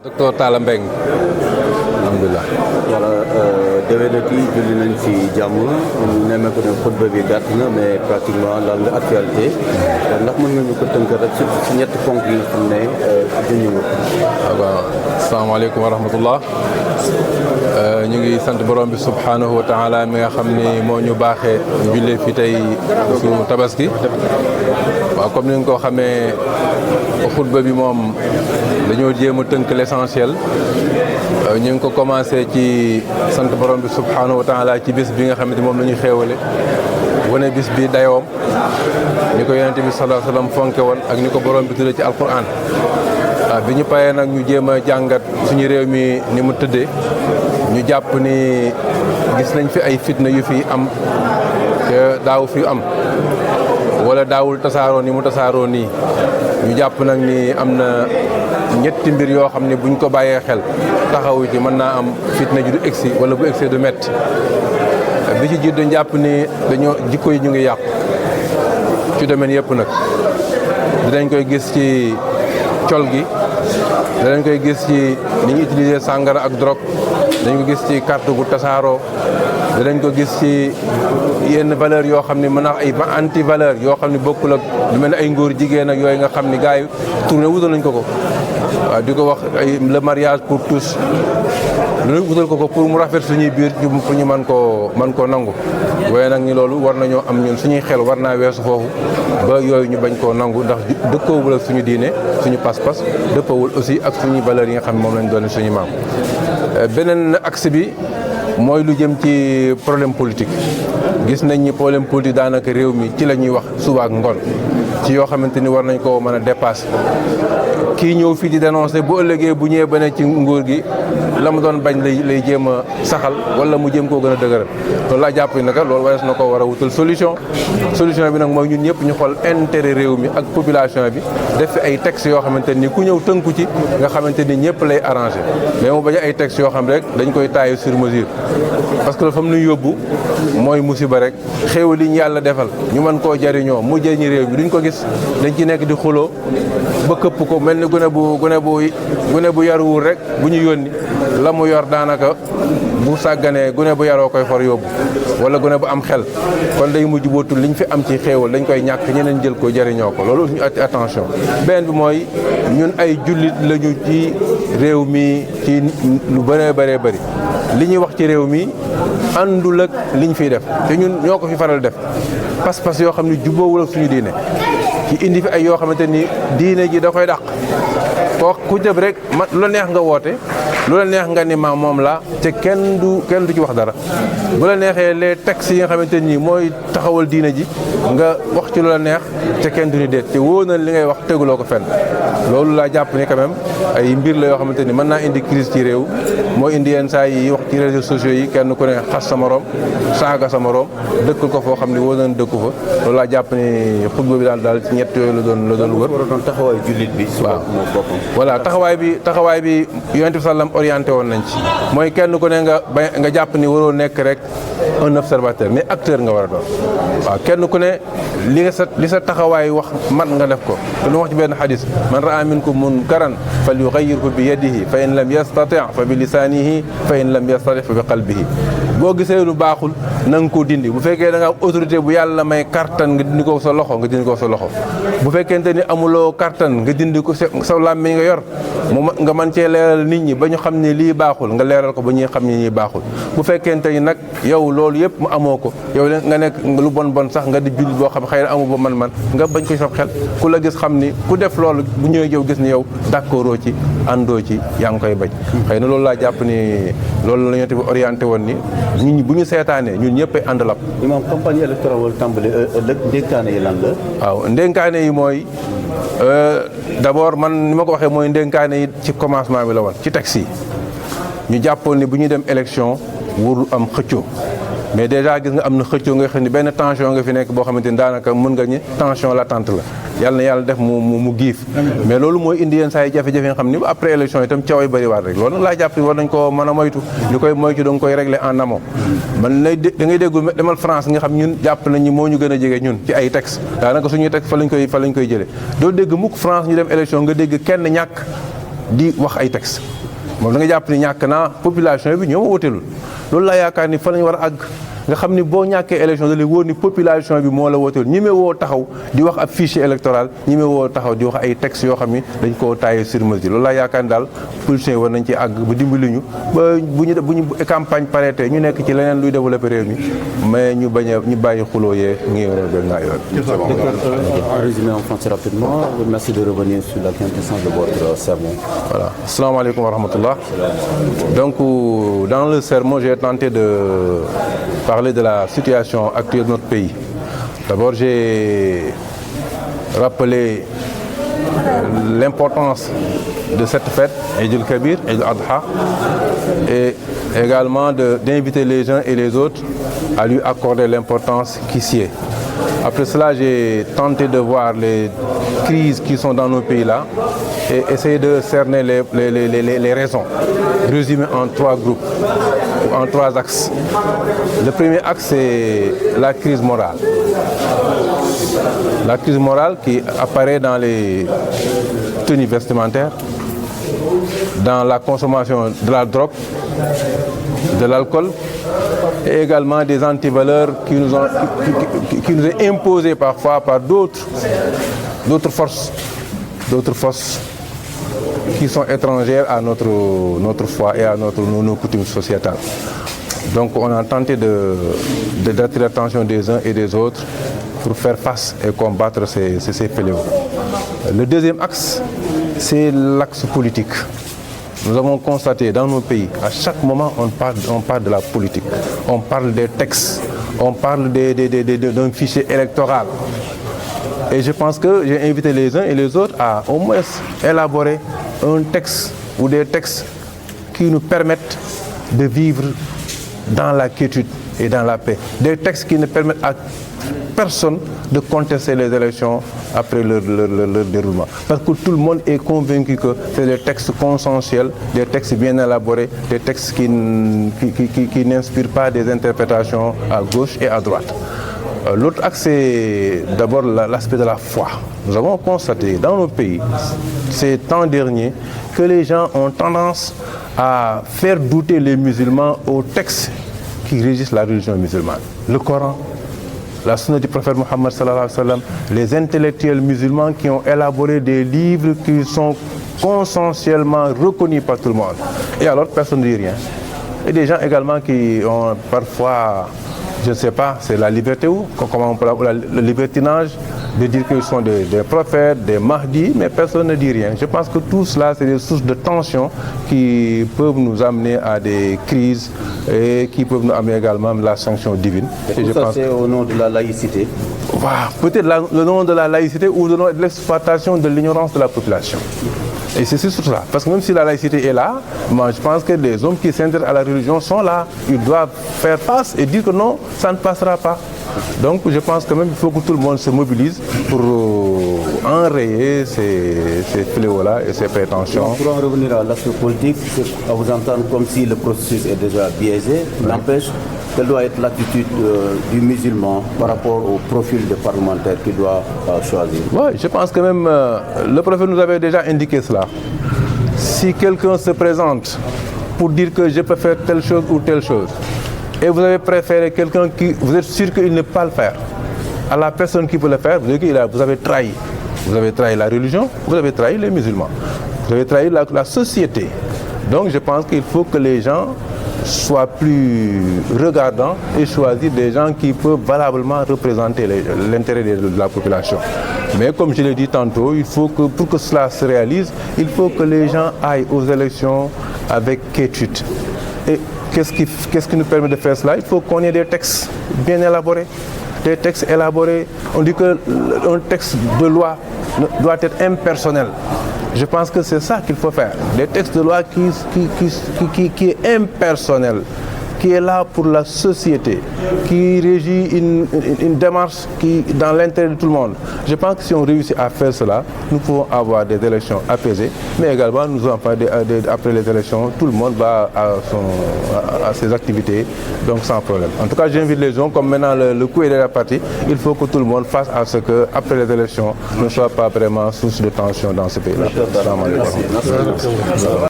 docteur Talla Mbengue alhamdulilah. voilà déwénati julli nañ ci jàmm nemmeeku ne xutba bi gàtt na mais pratiquement laal nga actualité ndax mën nga ñu ko tënk rek ci ñetti ponk yi nga xam ne junj nga ko. waaw asalaamaaleykum wa rahmatullah ñu ngi sant borom bi subhanahu wa taala mi nga xam ni moo ñu baaxee jullee fi tey su tabaski waaw comme ni nga ko xamee xutba bi moom dañoo jéem a tënk l'essentiel ñu ngi ko commencé ci sant borom bi subhanahu wa taala ci bis bi nga xamante moom la ñuy xéewale wane bis bi dayoom ni ko yonente bi sallallahu alayhi wa sallam fonke woon ak ni ko borom bi tuddee ci alquran bi ñu paree nag ñu jéem a jàngat suñu réew mi ni mu tëddee ñu jàpp ni gis nañ fi ay fitna yu fi am te daaw fi am wala daawul tasaaroo ni mu tasaaroo nii ñu jàpp nag ni am na ñetti mbir yoo xam ne buñ ko bàyyee xel taxawu ci mën naa am fitna ju du egsi wala bu egsi du metti bi ci jiitu jàpp ni dañoo jikko yi ñu ngi yàqu ci domaine yëpp nag dinañ koy gis ci col gi danañ koy gis ci ni ñu utiliser sàngara ak drogue dañ ko gis ci carte gu tasaaroo danañ ko gis ci yenn valeur yoo xam ne mën naa ay anti valeur yoo xam ne bokkul ak lu mel ne ay ngóor jigéen ak yooyu nga xam ne gars yi tourné wutal nañ ko waaw di ko wax ay le mariage pour tous lu wutal ko pour mu rafet suñuy biir pour ñu mën koo nangu waaye nag ni loolu war nañoo am ñun suñuy xel war naa weesu foofu ba yooyu ñu bañ koo nangu ndax dëppoowul ak suñu diine suñu pas-pas dëppoowul aussi ak suñuy valeurs yi nga xam ne moom lañ doon suñu maam beneen axe bi mooy lu jëm ci problème politique gis nañ ni problème politique daanaka réew mi ci la ñuy wax suba ak ngoon ci yoo xamante ni war nañ koo mën a dépasser kii ñëw fii di dénoncer bu ëllëgee bu ñëwee ba ne ci nguur gi la mu doon bañ lay jéem a saxal wala mu jéem koo gën a dëgëral loolu laa jàpp ni naka loolu warees na ko war a wutal solution bi nag mooy ñun ñëpp ñu xool intérêt réew mi ak population bi def fi ay textes yoo xamante ni ku ñëw tënku ci nga xamante ni ñëpp lay arrangé mais mu bañ ay textes yoo xam rek dañ koy tailler sur mesure parce que fa mu nuy yóbbu mooy musiba rek xéewal li ñu yàlla defal ñu mën koo jariñoo mu jëriñi réew mi duñ ko gis dañ ci nekk di xuloo ba këpp ko mel ni gune bu yaruwul rek bu ñu yónni la mu yor daanaka bu sàgganee gune bu yaroo koy for yóbbu wala gune bu am xel kon day mujj bootul liñ fi am ci xéewal dañ koy ñàkk ñeneen jël ko jëriñoo ko loolu ñu attention beneen bi mooy ñun ay jullit lañu ci réew mi ci lu bëree bëri li ñuy wax ci réew mi àndul ak liñ fiy def te ñun ñoo ko fi faral def pas-pas yoo xam ne jubboowul ak suñu diine ci indi fi ay yoo xamante ni diine ji da koy dàq koo ku jëb rek lu la neex nga woote lu la neex nga ni ma moom la te kenn du ci wax dara bu la neexee les textes yi nga xamante ni mooy taxawal diine ji nga wax ci lu la neex te kenn du ni déet te wóor na li ngay wax teguloo ko fenn loolu laa jàpp ni quand même ay mbir la yoo xamante ni mën naa indi crise ci réew moo indi yenn saa yi wax ci réseaux sociaux yi kenn ku ne xas sa morom saaga sa morom dëkkal ko foo xam ne wóor na dëkku fa loolu laa jàpp ni xutba bi daal ci ñett yooyu la doon wër. war a doon taxawaayu jullit bi. waaw voilà taxawaay bi yonent bi sallam orienté woon nañ ci mooy kenn ku ne nga jàpp ni waroo nekk rek un observateur mais acteur nga war a doon waaw kenn ku ne li sa taxawaay wax mat nga def ko te lu wax ci benn xadis man raa minkum munkaran fal yughayyirhu bi yadihi fa in lam yastati fa bi lisanihi fa in lam yastati fa bi qalbihi boo gisee lu baaxul na nga ko dindi bu fekkee da nga am autorité bu yàlla may kartan nga dindi ko sa loxo bu fekkente ni amuloo kartan nga dindi ko sa làmmiñ nga yor nga mën cee leeral nit ñi ba ñu xam ne lii baaxul nga leeral ko ba ñuy xam ne lii baaxul bu fekkente ni nag yow loolu yëpp mu amoo ko yow nga nekk lu bon sax nga di jullit boo xam xëy na amu ba man nga bañ ko sof xel ku la gis xam ni ku def loolu bu ñëwee yow gis ni yow d'accordoo ci àndoo ci yaa ngi koy bañ xëy na loolu laa jàpp ni loolu la ñu te orienté woon ni nit ñi bu ñu seetaanee ñun ñëpp ay ànd lap. Imam campagne électorale wala tàmbali ëllëg ndénkaane yi lan la. waaw ndénkaane yi mooy d'abord man ni ma ko waxee mooy ndénkaane yi ci commencement bi la woon ci texte yi ñu jàppoon ni bu ñuy dem élection warul am xëccoo mais déjà gis nga am na xëccoo nga xam ne benn tension nga fi nekk boo xamante ni daanaka mën nga ni tension latente la yàlla na yàlla def mu giif mais loolu mooy indi yenn saa yi jafe-jafe nga xam ni après élection itam coow yi bëri waat rek loolu nag laa jàpp ni war nañ ko mën a moytu li koy moytu da nga koy régler en amont man da ngay déggu demal France nga xam ñun jàpp nañ ñi moo ñu gën a jege ñun ci ay texte daanaka suñuy texte fa lañ koy jëlee doo dégg mukk France ñu dem élection nga dégg kenn ñàkk di wax ay textes moom da nga jàpp ni ñàkk naa population bi ñoo ma woteelul loolu laa yaakaar ni fa lañu war a àgg nga xam ni boo ñàkkee élection da lay wóor ni population bi moo la woteelul ñi woo taxaw di wax ab fichier électoral ñi woo taxaw di wax ay textes yoo xam ni dañ koo taillé sur mesure loolu laa yaakaar ni daal politiciens yi war nañ ci àgg ba dimbali ñu ba bu ñu campagne pareté ñu nekk ci leneen luy développé réew mi mais ñu bàyyi xuloo yee ngi nga yoon. En résumé en français rapidement, merci de revenir sur la quintessence de votre sermon. Voilà. Assalamu alaikum wa rahmatullah. Donc, dans le sermon, j'ai tenté de parler de la situation actuelle de notre pays. D'abord, j'ai rappelé l'importance de cette fête, Eid al-Kabir, Eid al-Adha, et également d'inviter les uns et les autres à lui accorder l'importance qui s'y est. Après cela, j'ai tenté de voir les crises qui sont dans nos pays là et essayer de cerner les raisons, résumées en 3 groupes, ou en 3 axes. Le premier axe, c'est la crise morale. La crise morale qui apparaît dans les tenues vestimentaires, dans la consommation de la drogue, de l'alcool, et également des antivaleurs qui nous est imposées parfois par d'autres forces qui sont étrangères à notre foi et à nos coutumes sociétales. Donc on a tenté d'attirer l'attention des uns et des autres pour faire face et combattre ces fléaux. Le deuxième axe, c'est l'axe politique. Nous avons constaté dans nos pays, à chaque moment, on parle de la politique, on parle des textes, on parle d'un fichier électoral. Et je pense que j'ai invité les uns et les autres à au moins élaborer un texte ou des textes qui nous permettent de vivre dans la quiétude et dans la paix. Des textes qui ne permettent à personne de contester les élections après leur déroulement. Parce que tout le monde est convaincu que c'est des textes consensuels, des textes bien élaborés, des textes qui n'inspirent pas des interprétations à gauche et à droite. L'autre axe, c'est d'abord l'aspect de la foi. Nous avons constaté dans nos pays, ces temps derniers, que les gens ont tendance à faire douter les musulmans aux textes qui régissent la religion musulmane. Le Coran, la sunna du prophète Mohammed sallallahu alayhi wa sallam, les intellectuels musulmans qui ont élaboré des livres qui sont consensuellement reconnus par tout le monde. Et alors personne ne dit rien. Et des gens également qui ont parfois, je ne sais pas, c'est la liberté ou comment on peut le libertinage de dire qu'ils sont des prophètes, des mahdis, mais personne ne dit rien. Je pense que tout cela, c'est des sources de tension qui peuvent nous amener à des crises et qui peuvent nous amener également à la sanction divine. Et tout ça, c'est au nom de la laïcité. Voilà, peut-être le nom de la laïcité ou le nom de l'exploitation de l'ignorance de la population. Et c'est sur ça. Parce que même si la laïcité est là, moi je pense que les hommes qui s'intéressent à la religion sont là. Ils doivent faire face et dire que non, ça ne passera pas. Donc je pense quand même qu'il faut que tout le monde se mobilise pour enrayer ces fléaux-là et ces prétentions. Donc, pour en revenir à l'aspect politique, à vous entendre comme si le processus est déjà biaisé, n'empêche, quelle doit être l'attitude du musulman par rapport au profil de parlementaire qu'il doit choisir? Oui, je pense que même le prophète nous avait déjà indiqué cela. Si quelqu'un se présente pour dire que je peux faire telle chose ou telle chose, et vous avez préféré quelqu'un qui, vous êtes sûr qu'il ne peut pas le faire, à la personne qui peut le faire, vous avez trahi. Vous avez trahi la religion, vous avez trahi les musulmans, vous avez trahi la société. Donc je pense qu'il faut que les gens soient plus regardants et choisir des gens qui peuvent valablement représenter l'intérêt de la population. Mais comme je l'ai dit tantôt, il faut que, pour que cela se réalise, il faut que les gens aillent aux élections avec quiétude. Et qu'est-ce qui nous permet de faire cela? Il faut qu'on ait des textes bien élaborés. Des textes élaborés. On dit qu'un texte de loi doit être impersonnel. Je pense que c'est ça qu'il faut faire. Des textes de loi qui est impersonnel, qui est là pour la société, qui régit une démarche qui dans l'intérêt de tout le monde. Je pense que si on réussit à faire cela, nous pouvons avoir des élections apaisées, mais également nous avons après les élections, tout le monde va à ses activités, donc sans problème. En tout cas, j'invite les gens, comme maintenant le coup est de la partie, il faut que tout le monde fasse à ce que après les élections ne soit pas vraiment source de tension dans ce pays-là.